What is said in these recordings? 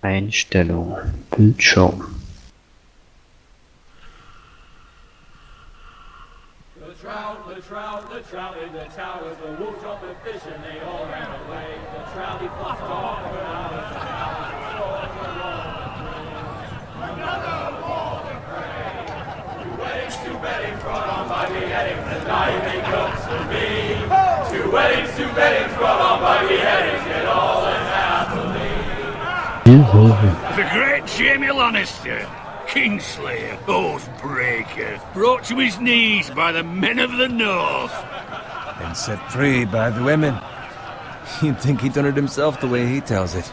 Einstellung. Bildschirm. The trout in the towers, the wolves dropped the fish and they all ran away. The trout he fluffed off and out of the another wall to pray. Two weddings brought on by beheadings, the night they comes to me. Two weddings brought on by beheadings, yet all unhappily. The great Jamie Lannister, Kingslayer, Oathbreaker, brought to his knees by the men of the North. And set free by the women. You'd think he'd done it himself the way he tells it.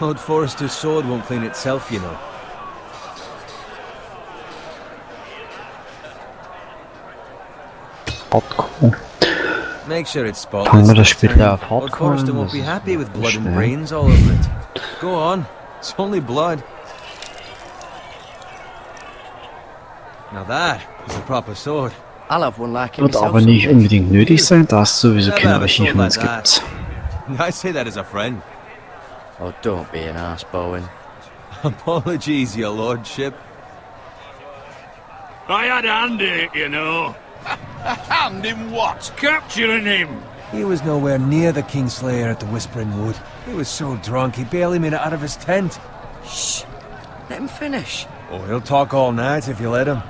Lord Forrester's sword won't clean itself, you know. Hardcore. Make sure it's Fangen wir spotless. das später auf Lord Hardcore an? Forrester won't Das be ist happy with blood and schnell. brains all over it. Go on. It's only blood. Now that is a proper sword. I'll have one like it Wird myself aber nicht someday. unbedingt nötig sein, da es sowieso Never keine have a sword Achievements like that. gibt. I say that as a friend. Oh, don't be an arse, Bowen. Apologies, your lordship. I had a hand in it, you know. A hand in what? Capturing him. He was nowhere near the Kingslayer at the Whispering Wood. He was so drunk he barely made it out of his tent. Shh. Let him finish. Oh, he'll talk all night if you let him.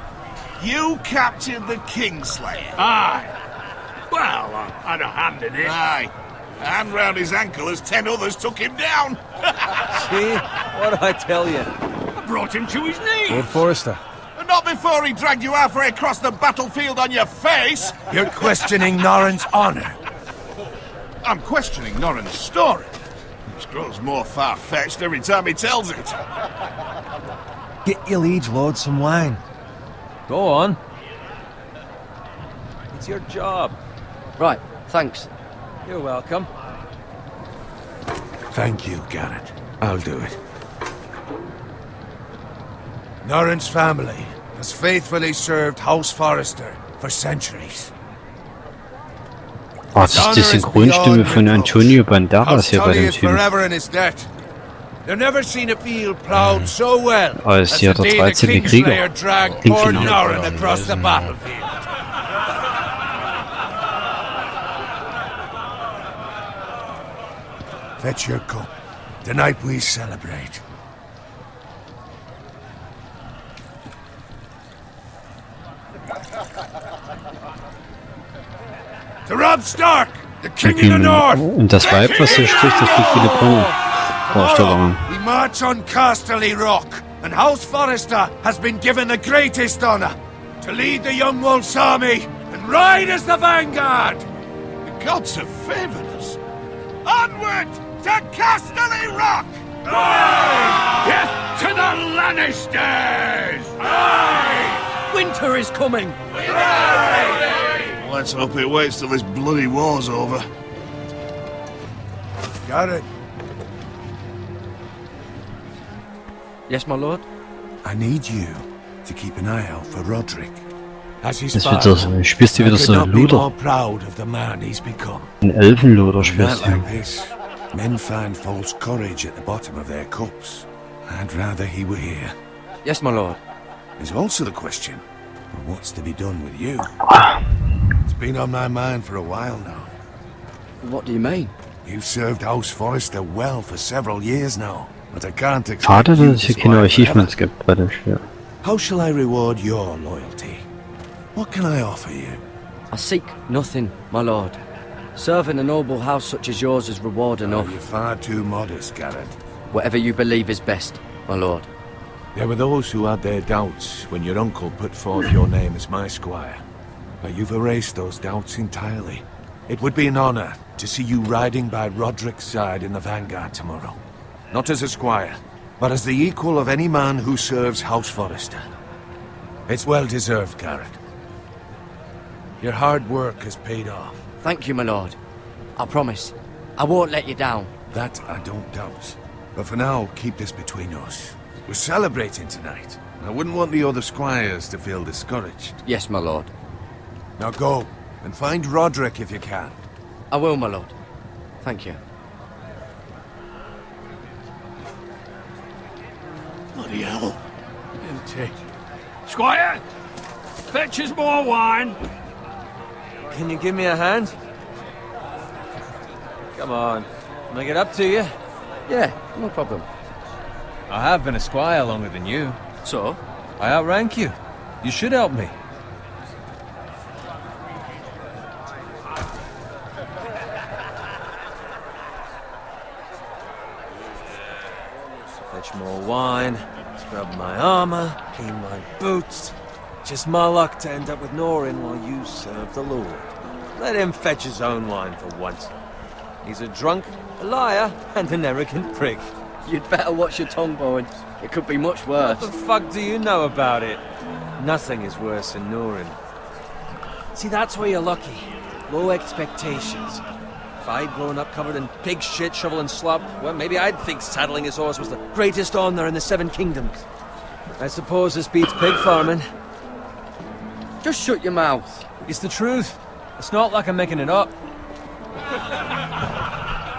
You captured the Kingslayer? Aye. Well, I had a hand in it. Aye. A hand round his ankle as 10 others took him down. See? What'd I tell you? I brought him to his knees. Lord Forrester. And not before he dragged you halfway across the battlefield on your face. You're questioning Norrin's honor. I'm questioning Norrin's story. It grows more far-fetched every time he tells it. Get your liege lord some wine. Go on. It's your job. Right, thanks. You're welcome. Thank you, Garrett. I'll do it. Norrin's family has faithfully served House Forrester for centuries. Oh, das ist die Synchronstimme von Antonio Banderas hier bei dem is Film. forever in his debt. They've never seen a field plowed so well Oh, das ist as ja the der day the 13. Krieger. Kingslayer dragged Klingt poor genau. Norrin across the battlefield. Fetch your cup. Tonight we celebrate. To Rob Stark, the King of the North! Und das Weib, was hier spricht, das liegt wie eine Brille. Braucht der Tomorrow, Wagen. we march on Casterly Rock, and House Forrester has been given the greatest honor to lead the Young Wolf's army and ride as the vanguard. The gods have favored us. Onward to Casterly Rock! Death to the Lannisters! Winter is coming. Let's hope it waits till this bloody war's over. Got it. Yes, my lord? I need you to keep an eye out for Roderick. As his Das wird father, so, spielst du I wieder could so not be Luder. more proud of the man he's become. Ein Elfenluder In a spielst night du. like this, men find false courage at the bottom of their cups. I'd rather he were here. Yes, my lord. There's also the question of what's to be done with you. It's been on my mind for a while now. What do you mean? You've served House Forrester well for several years now, but I can't expect Schade, you dass es to hier keine squire Achievements forever. gibt bei dem Spiel. How shall I reward your loyalty? What can I offer you? I seek nothing, my lord. Serving a noble house such as yours is reward enough. You're far too modest, Garrett. Whatever you believe is best, my lord. There were those who had their doubts when your uncle put forth your name as my squire. But you've erased those doubts entirely. It would be an honor to see you riding by Roderick's side in the vanguard tomorrow. Not as a squire, but as the equal of any man who serves House Forrester. It's well deserved, Garrett. Your hard work has paid off. Thank you, my lord. I promise. I won't let you down. That I don't doubt. But for now, keep this between us. We're celebrating tonight. I wouldn't want the other squires to feel discouraged. Yes, my lord. Now go, and find Roderick if you can. I will, my lord. Thank you. Bloody hell. Empty. Squire! Fetch us more wine. Can you give me a hand? Come on. Make it up to you. Yeah, no problem. I have been a squire longer than you. So? I outrank you. You should help me. Fetch more wine, scrub my armor, clean my boots. Just my luck to end up with Norin while you serve the Lord. Let him fetch his own wine for once. He's a drunk, a liar, and an arrogant prick. You'd better watch your tongue, Bowen. It could be much worse. What the fuck do you know about it? Nothing is worse than Norin. See, that's where you're lucky. Low expectations. If I'd grown up covered in pig shit, shovel and slop, well, maybe I'd think saddling his horse was the greatest honor in the Seven Kingdoms. I suppose this beats pig farming. Just shut your mouth. It's the truth. It's not like I'm making it up.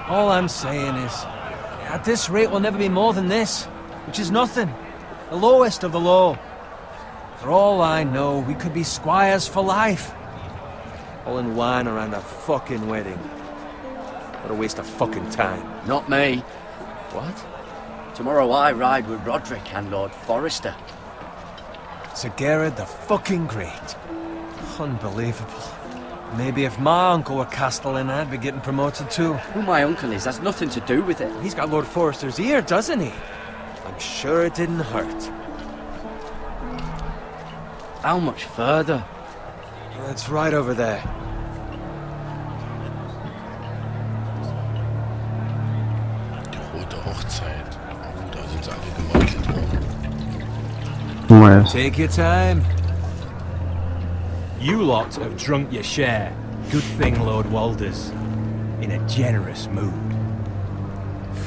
All I'm saying is, at this rate we'll never be more than this, which is nothing. The lowest of the low. For all I know, we could be squires for life. All in wine around a fucking wedding. What a waste of fucking time. Not me. What? Tomorrow I ride with Roderick and Lord Forrester. Sir Gerard the fucking Great. Unbelievable. Maybe if my uncle were Castellan, I'd be getting promoted too. Who my uncle is has nothing to do with it. He's got Lord Forrester's ear, doesn't he? I'm sure it didn't hurt. How much further? It's right over there. Die Rote Hochzeit. Oh, da sind sie alle gemeuchelt worden. Well, Take your time. You lot have drunk your share. Good thing Lord Walder's in a generous mood.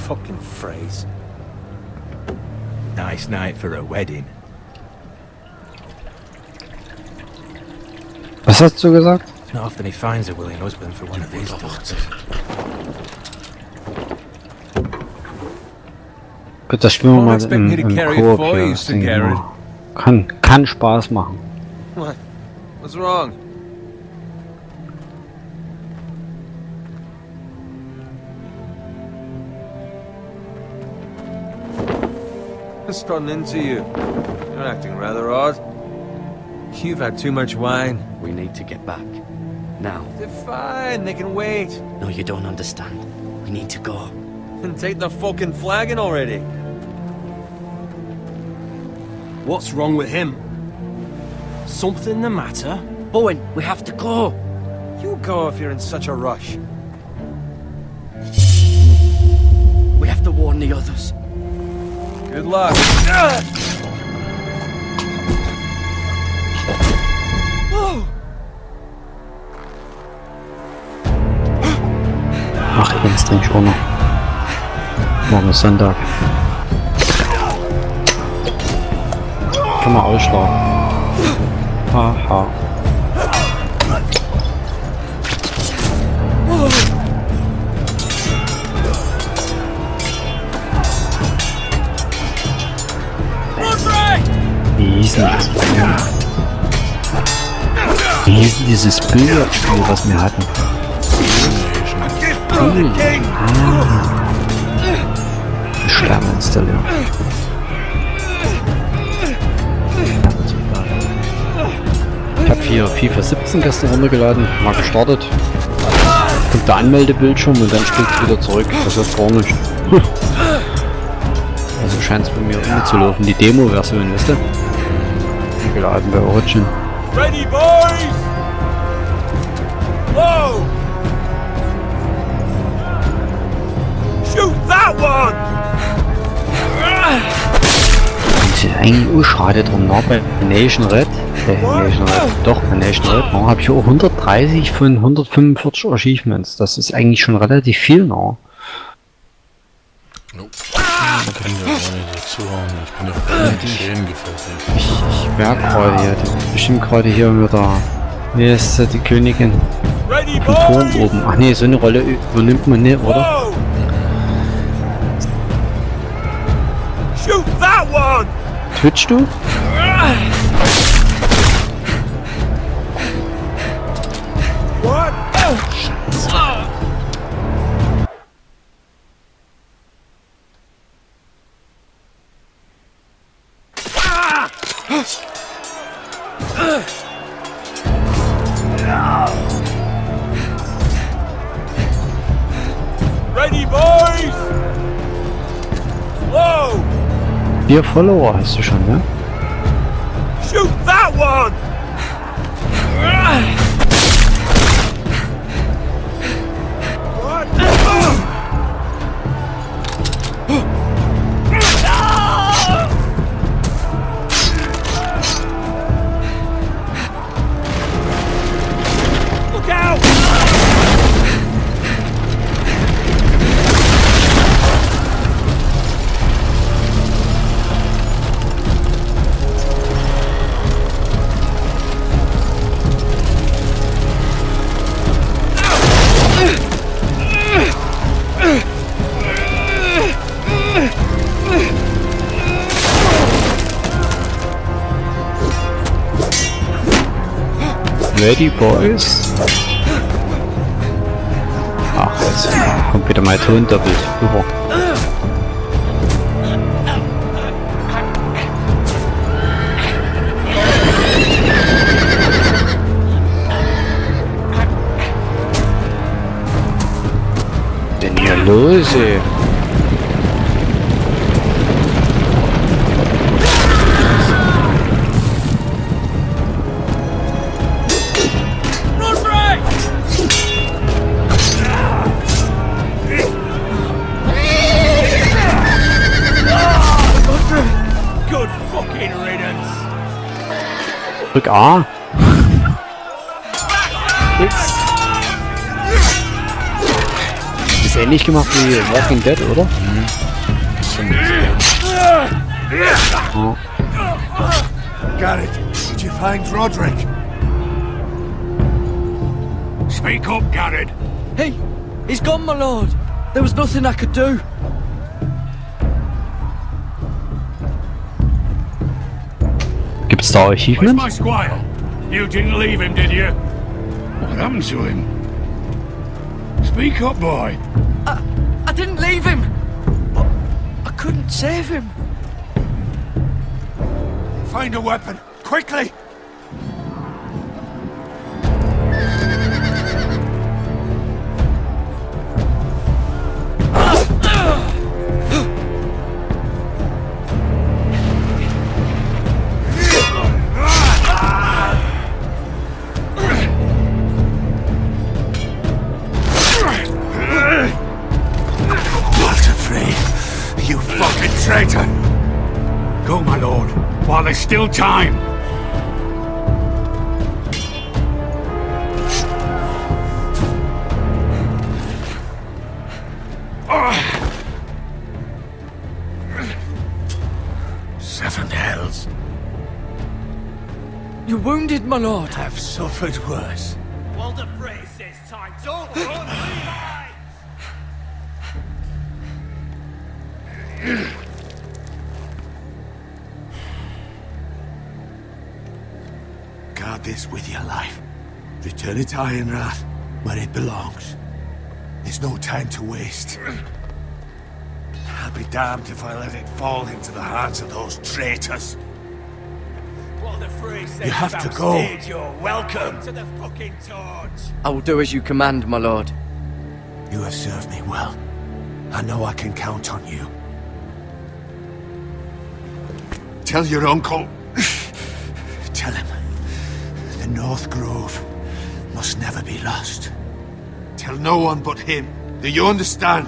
Fucking phrase. Nice night for a wedding. was hast du gesagt? It's not often he finds a willing husband for one of his daughters. Gut, das spielen wir Don't mal expect me to im carry it Koop for hier. you, Das Sir denke ich Gerard. mal. Kann Spaß machen. What? What's wrong? What's gotten into you? You're acting rather odd. You've had too much wine. We need to get back. Now. They're fine, they can wait. No, you don't understand. We need to go. And take the fucking flagon already. What's wrong with him? Something the matter? Bowen, we have to go. You go if you're in such a rush. We have to warn the others. Good luck. Ach, jetzt trinke ich auch noch. Morgen ist Sonntag. Kann man ausschlagen. Haha. Wie hieß denn dieses Billardspiel, was wir hatten? Sterne installieren. Ich habe hier FIFA 17 gestern runtergeladen, mal gestartet. Kommt der Anmeldebildschirm und dann springt es wieder zurück. Das ist gar nicht. Also scheint es bei mir irgendwie zu laufen. Die Demo-Version, wisst ihr? Geladen bei Origin. Ready, boys! Whoa! Shoot that one! Und eigentlich auch schade drum, noch bei Nation Red. Bei Nation Red habe ich auch 130 von 145 Achievements. Das ist eigentlich schon relativ viel noch. Nope. Da kann ich ja gar nicht so zuhauen. Ich bin ja voll in die Schäden gefesselt. Ich merke gerade hier, bestimmt gerade hier mit der, wie ist die Königin vom Turm oben. Ach nee, so eine Rolle übernimmt man nicht, oder? Shoot that one! Twitch du? What? Ready, boys! Whoa! 4 Follower hast du schon, ne? Shoot that one! What? Look out! Ready, Boys? Ach, jetzt kommt wieder mein Ton doppelt. Super. Denn hier los, ey? Good fucking riddance! Drück A. Ist ähnlich gemacht wie Walking Dead, oder? Oh. Garrett, did you find Roderick? Speak up, Garrett. Hey, he's gone, my lord. There was nothing I could do. Gibt's da Where's Achievements? my squire? You didn't leave him, did you? What happened to him? Speak up, boy. I didn't leave him. But I couldn't save him. Find a weapon, quickly! You fucking traitor! Go, my lord, while there's still time. Seven hells. You're wounded, my lord. I've suffered worse. Walder Frey says time. Don't run! Guard this with your life. Return it to Ironrath, where it belongs. There's no time to waste. I'll be damned if I let it fall into the hands of those traitors. Walder Frey says You have to go. You're welcome to the fucking torch. I will do as you command, my lord. You have served me well. I know I can count on you. Tell your uncle. Tell him. The North Grove must never be lost. Tell no one but him. Do you understand?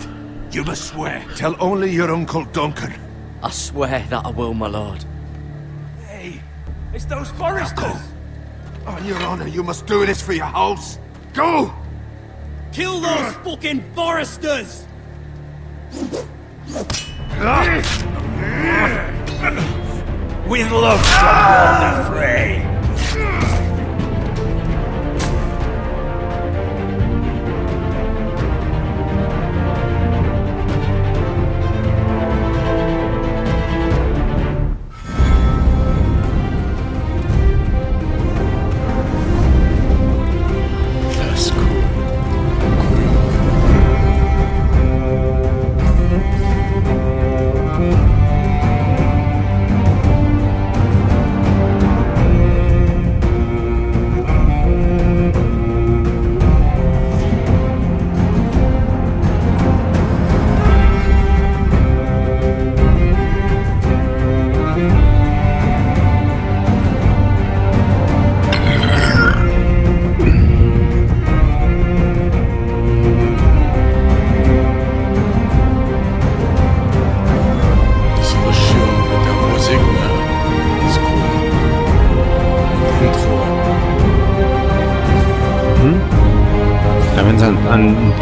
You must swear. Tell only your Uncle Duncan. I swear that I will, my lord. Hey, it's those Now foresters. go. On your honor, you must do this for your house. Go! Kill those fucking foresters! With love from Walder Frey.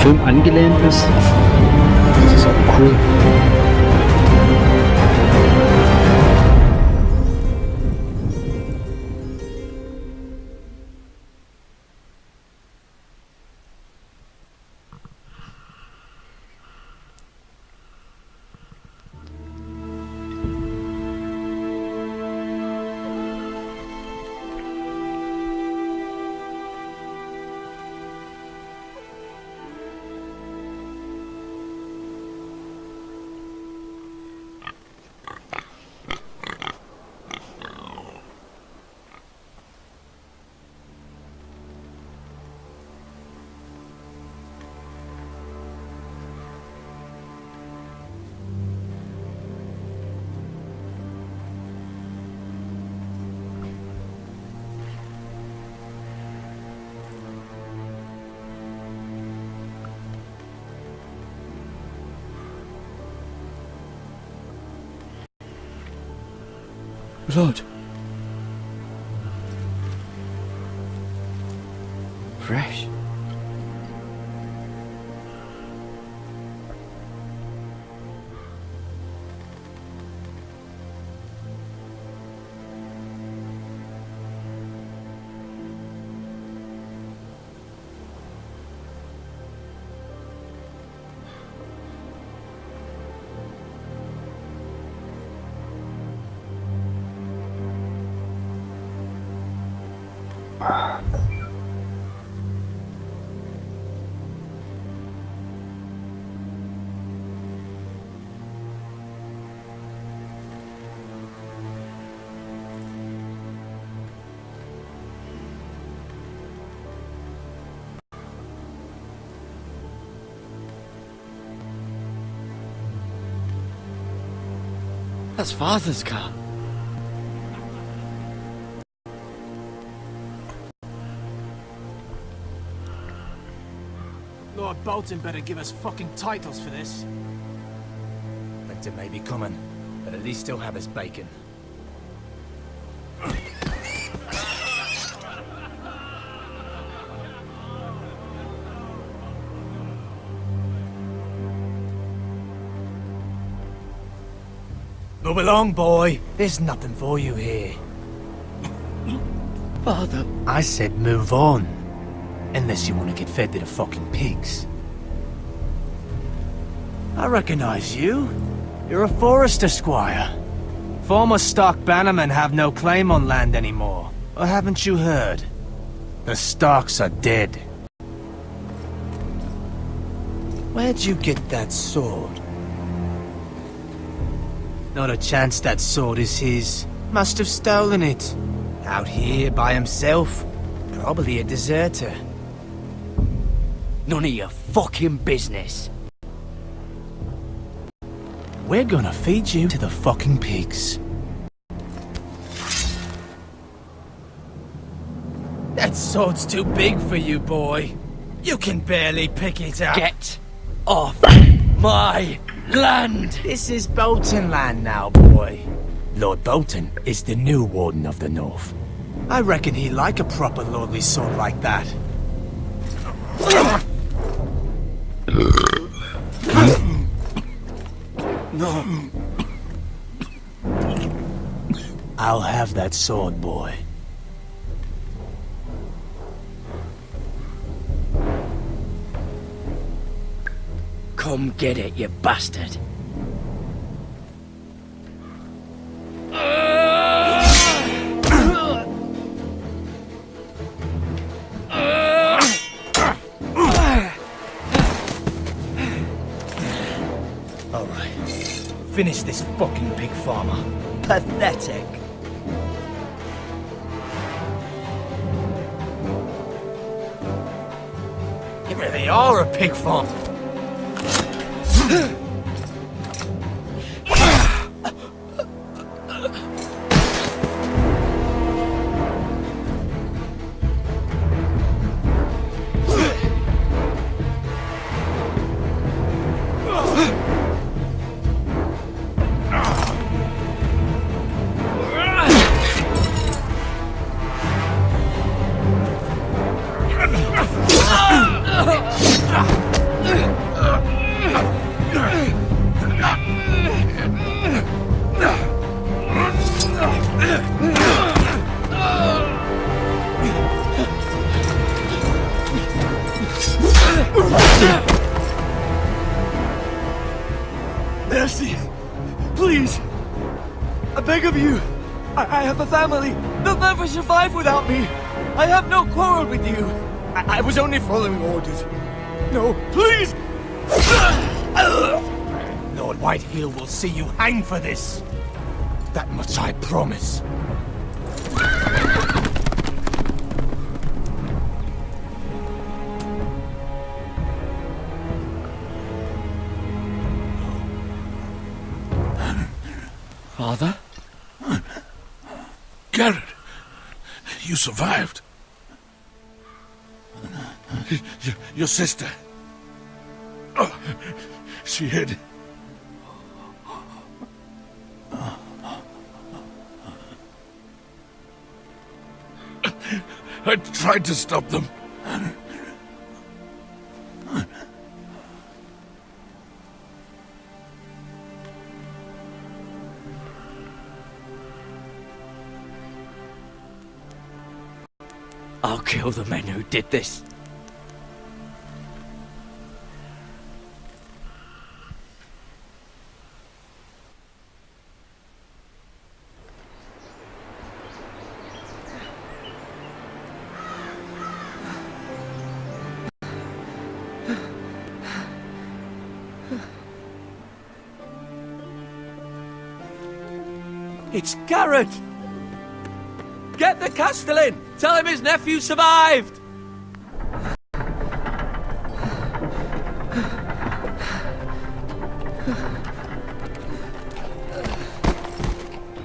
Film angelehnt ist. Das ist auch cool. Blood. Fresh. That's Father's car. Lord Bolton better give us fucking titles for this. Winter may be coming, but at least he'll have his bacon. Move along, boy. There's nothing for you here. Father. I said move on. Unless you want to get fed to the fucking pigs. I recognize you. You're a Forester squire. Former Stark bannermen have no claim on land anymore. Or haven't you heard? The Starks are dead. Where'd you get that sword? Not a chance that sword is his. Must have stolen it. Out here by himself. Probably a deserter. None of your fucking business. We're gonna feed you to the fucking pigs. That sword's too big for you, boy. You can barely pick it up. Get off my land! This is Bolton land now, boy. Lord Bolton is the new Warden of the North. I reckon he'd like a proper lordly sword like that. No. I'll have that sword, boy. Come get it, you bastard. Alright. Finish this fucking pig farmer. Pathetic. You really are a pig farm. Mercy! Please! I beg of you! I have a family! They'll never survive without me! I have no quarrel with you! I was only following orders. No, please! Lord Whitehill will see you hang for this! That much I promise. Father? Garrett, you survived. Your sister. Oh, she hid. I tried to stop them. I'll kill the men who did this. It's Garrett! Get the Castellan! Tell him his nephew survived!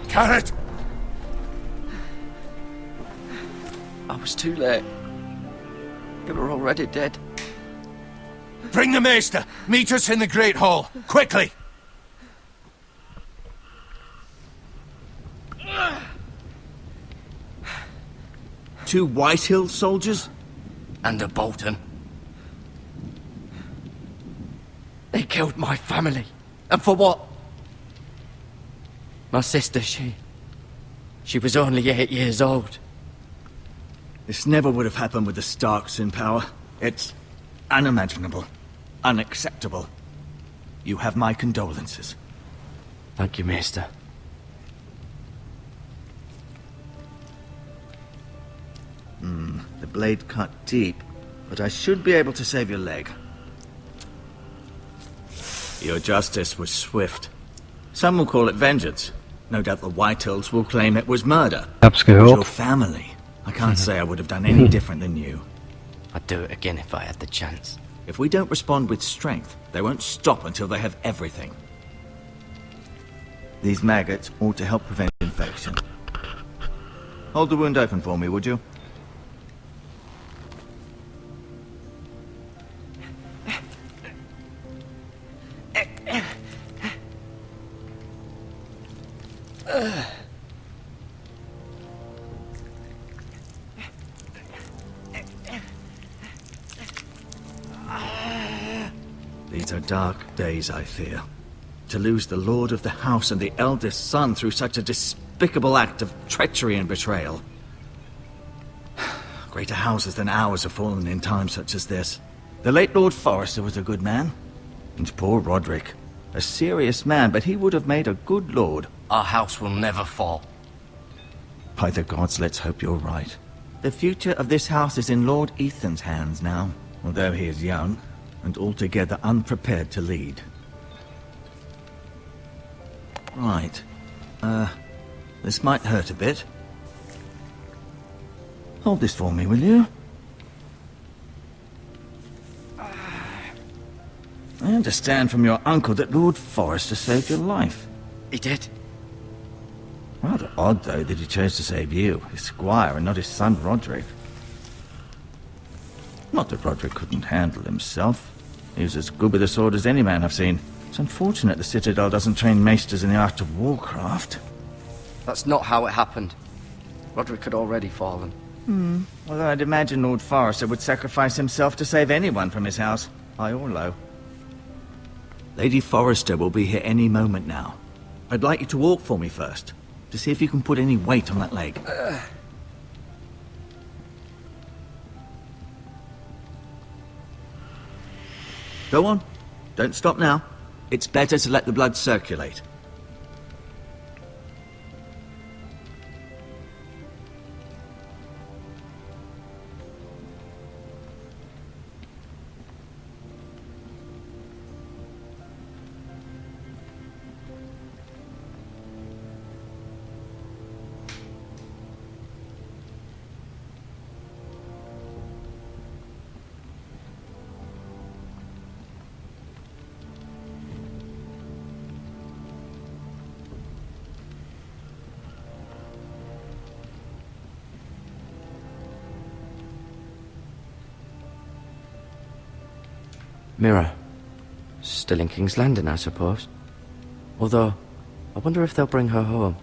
Garrett! I was too late. They were already dead. Bring the maester! Meet us in the Great Hall! Quickly! Two Whitehill soldiers? And a Bolton. They killed my family. And for what? My sister, she was only 8 years old. This never would have happened with the Starks in power. It's unimaginable. Unacceptable. You have my condolences. Thank you, Maester. The blade cut deep, but I should be able to save your leg. Your justice was swift. Some will call it vengeance. No doubt the Whitehills will claim it was murder. Hab's It was your gehört. family. I can't say I would have done any different than you. I'd do it again if I had the chance. If we don't respond with strength, they won't stop until they have everything. These maggots ought to help prevent infection. Hold the wound open for me, would you? These are dark days, I fear. To lose the lord of the house and the eldest son through such a despicable act of treachery and betrayal. Greater houses than ours have fallen in times such as this. The late Lord Forrester was a good man. And poor Roderick. A serious man, but he would have made a good lord. Our house will never fall. By the gods, let's hope you're right. The future of this house is in Lord Ethan's hands now, although he is young and altogether unprepared to lead. Right. This might hurt a bit. Hold this for me, will you? I understand from your uncle that Lord Forrester saved your life. He did. Rather odd, though, that he chose to save you, his squire, and not his son Roderick. Not that Roderick couldn't handle himself. He was as good with a sword as any man I've seen. It's unfortunate the Citadel doesn't train maesters in the art of warcraft. That's not how it happened. Roderick had already fallen. Although I'd imagine Lord Forrester would sacrifice himself to save anyone from his house, high or low. Lady Forrester will be here any moment now. I'd like you to walk for me first, to see if you can put any weight on that leg. Go on. Don't stop now. It's better to let the blood circulate. Mirror. Still in King's Landing, I suppose. Although, I wonder if they'll bring her home.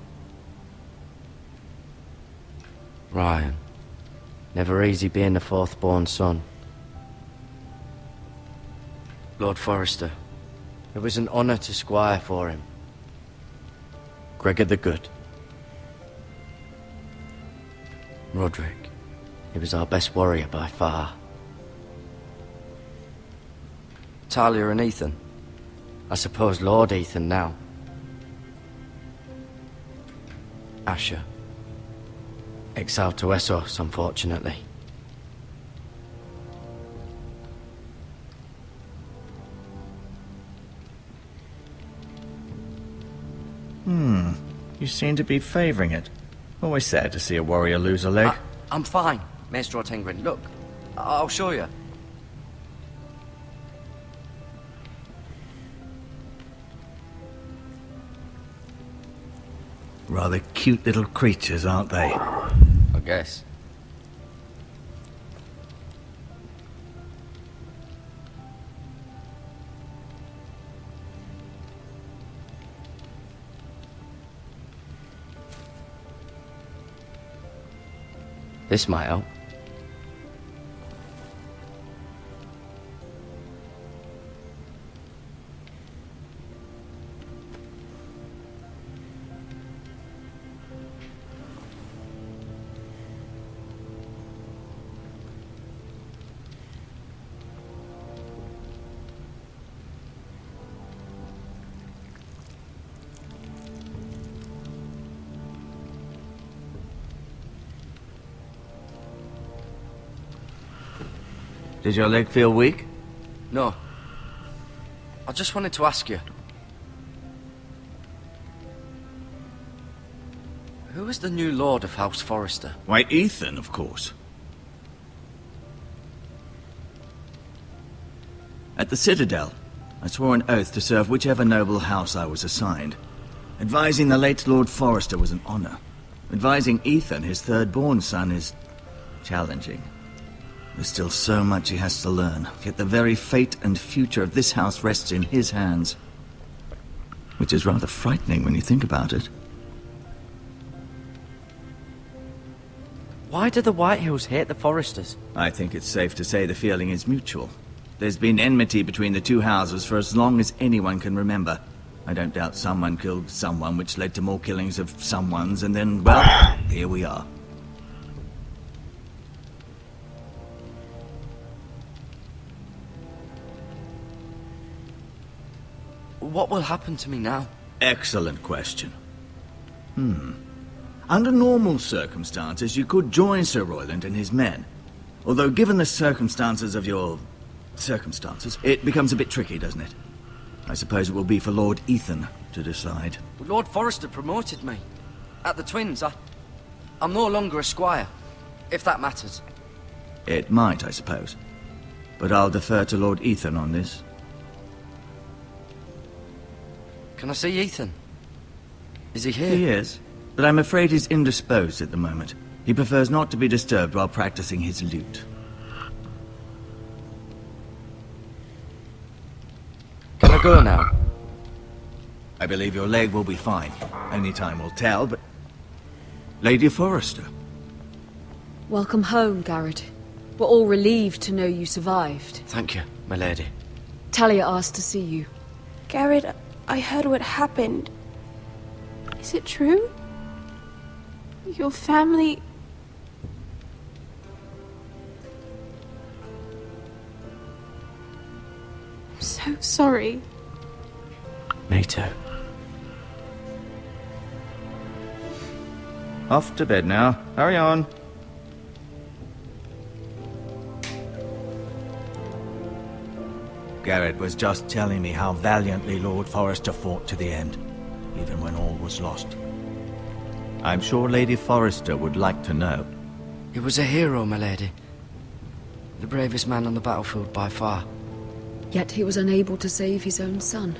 Ryan. Never easy being the fourth-born son. Lord Forrester. It was an honour to squire for him. Gregor the Good. Roderick. He was our best warrior by far. Talia and Ethan. I suppose Lord Ethan now. Asher. Exiled to Essos, unfortunately. You seem to be favouring it. Always sad to see a warrior lose a leg. I'm fine, Maester Ortengrin. Look, I'll show you. Rather cute little creatures, aren't they? I guess. This might help. Did your leg feel weak? No. I just wanted to ask you. Who is the new Lord of House Forrester? Why, Ethan, of course. At the Citadel, I swore an oath to serve whichever noble house I was assigned. Advising the late Lord Forrester was an honor. Advising Ethan, his third-born son, is challenging. There's still so much he has to learn, yet the very fate and future of this house rests in his hands. Which is rather frightening when you think about it. Why do the Whitehills hate the Forresters? I think it's safe to say the feeling is mutual. There's been enmity between the two houses for as long as anyone can remember. I don't doubt someone killed someone, which led to more killings of someones, and then, well, here we are. What will happen to me now? Excellent question. Under normal circumstances, you could join Sir Royland and his men. Although, given the circumstances of your... circumstances, it becomes a bit tricky, doesn't it? I suppose it will be for Lord Ethan to decide. Lord Forrester promoted me. At the Twins, I'm no longer a squire, if that matters. It might, I suppose. But I'll defer to Lord Ethan on this. Can I see Ethan? Is he here? He is, but I'm afraid he's indisposed at the moment. He prefers not to be disturbed while practicing his lute. Can I go now? I believe your leg will be fine. Only time will tell, but... Lady Forrester. Welcome home, Garrett. We're all relieved to know you survived. Thank you, my lady. Talia asked to see you. Garrett, I heard what happened. Is it true? Your family... I'm so sorry. Me too. Off to bed now. Hurry on. Garrett was just telling me how valiantly Lord Forrester fought to the end, even when all was lost. I'm sure Lady Forrester would like to know. He was a hero, my lady. The bravest man on the battlefield by far. Yet he was unable to save his own son.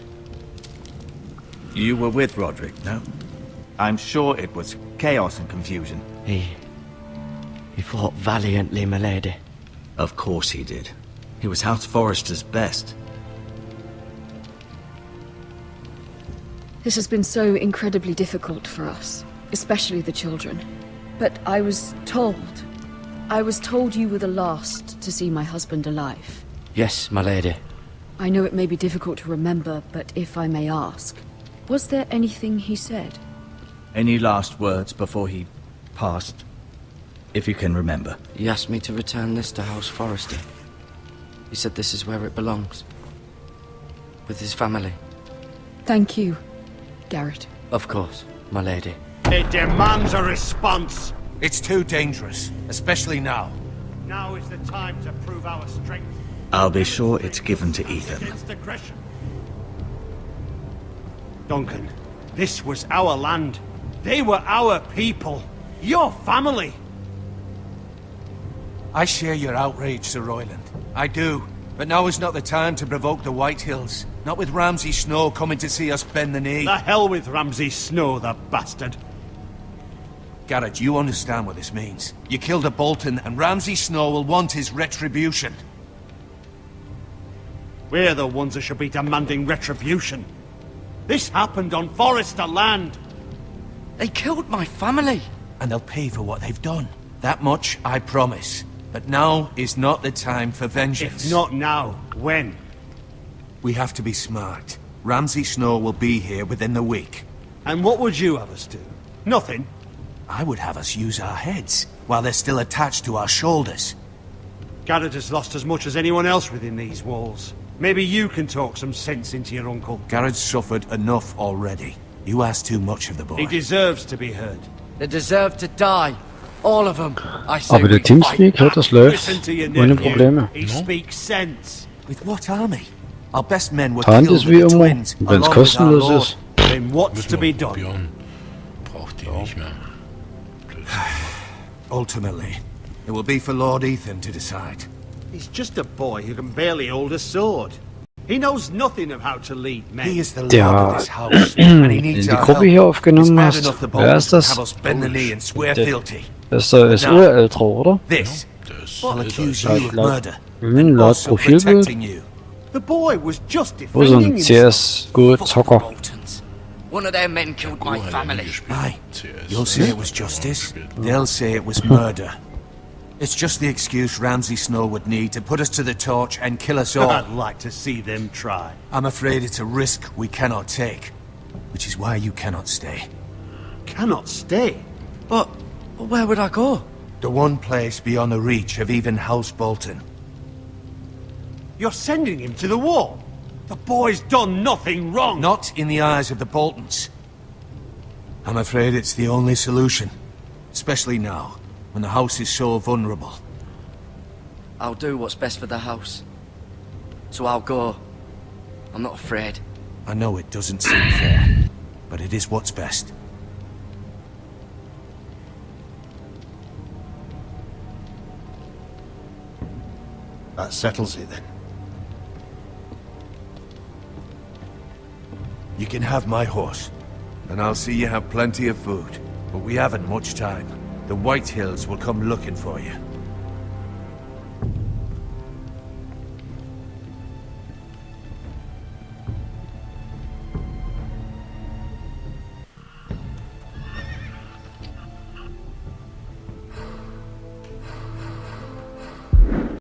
You were with Roderick, no? I'm sure it was chaos and confusion. He fought valiantly, my lady. Of course he did. He was House Forrester's best. This has been so incredibly difficult for us, especially the children. But I was told you were the last to see my husband alive. Yes, my lady. I know it may be difficult to remember, but if I may ask, was there anything he said? Any last words before he passed? If you can remember. He asked me to return this to House Forrester. He said this is where it belongs. With his family. Thank you, Garrett. Of course, my lady. It demands a response. It's too dangerous, especially now. Now is the time to prove our strength. I'll be sure it's given to Ethan. Against aggression. Duncan, this was our land. They were our people. Your family. I share your outrage, Sir Royland. I do. But now is not the time to provoke the White Hills. Not with Ramsay Snow coming to see us bend the knee. The hell with Ramsay Snow, the bastard. Garrett, you understand what this means. You killed a Bolton, and Ramsay Snow will want his retribution. We're the ones that should be demanding retribution. This happened on Forrester land. They killed my family. And they'll pay for what they've done. That much, I promise. But now is not the time for vengeance. If not now, when? We have to be smart. Ramsay Snow will be here within the week. And what would you have us do? Nothing. I would have us use our heads, while they're still attached to our shoulders. Garrett has lost as much as anyone else within these walls. Maybe you can talk some sense into your uncle. Garrett's suffered enough already. You ask too much of the boy. He deserves to be heard. They deserve to die. All of them. I say Aber der we Teamspeak, fight. das läuft Listen to your ohne nephew. Probleme. He speaks sense. With what army? Our best men were Hand killed ist with wie the immer, twins, wenn es along with our kostenlos lord. ist. Then what's Müssen to be wir done? probieren. Braucht die nicht mehr. Ultimately, it will be for Lord Ethan to decide. He's just a boy who can barely hold a sword. He knows nothing of how to lead men. He is the lord Der of this house, and he in needs die our Gruppe help. hier It's aufgenommen bad hast, enough the wer ist Boltons have das? us bend the knee and swear Der- fealty. Das ist urälterer, oder? This Das will ist accuse älter. you of murder, Laut also Profilbild. protecting you. The boy was just Wo so defending ein himself. CS-Go-Zocker. Boltons. One of their men killed my Hat er family. nie gespielt. Aye. CS. You'll say it was justice. They'll say it was murder. It's just the excuse Ramsay Snow would need to put us to the torch and kill us all. I'd like to see them try. I'm afraid it's a risk we cannot take, which is why you cannot stay. Cannot stay. But where would I go? The one place beyond the reach of even House Bolton. You're sending him to the war. The boy's done nothing wrong. Not in the eyes of the Boltons. I'm afraid it's the only solution. Especially now, when the house is so vulnerable. I'll do what's best for the house. So I'll go. I'm not afraid. I know it doesn't seem fair, but it is what's best. That settles it then. You can have my horse, and I'll see you have plenty of food. But we haven't much time. The White Hills will come looking for you.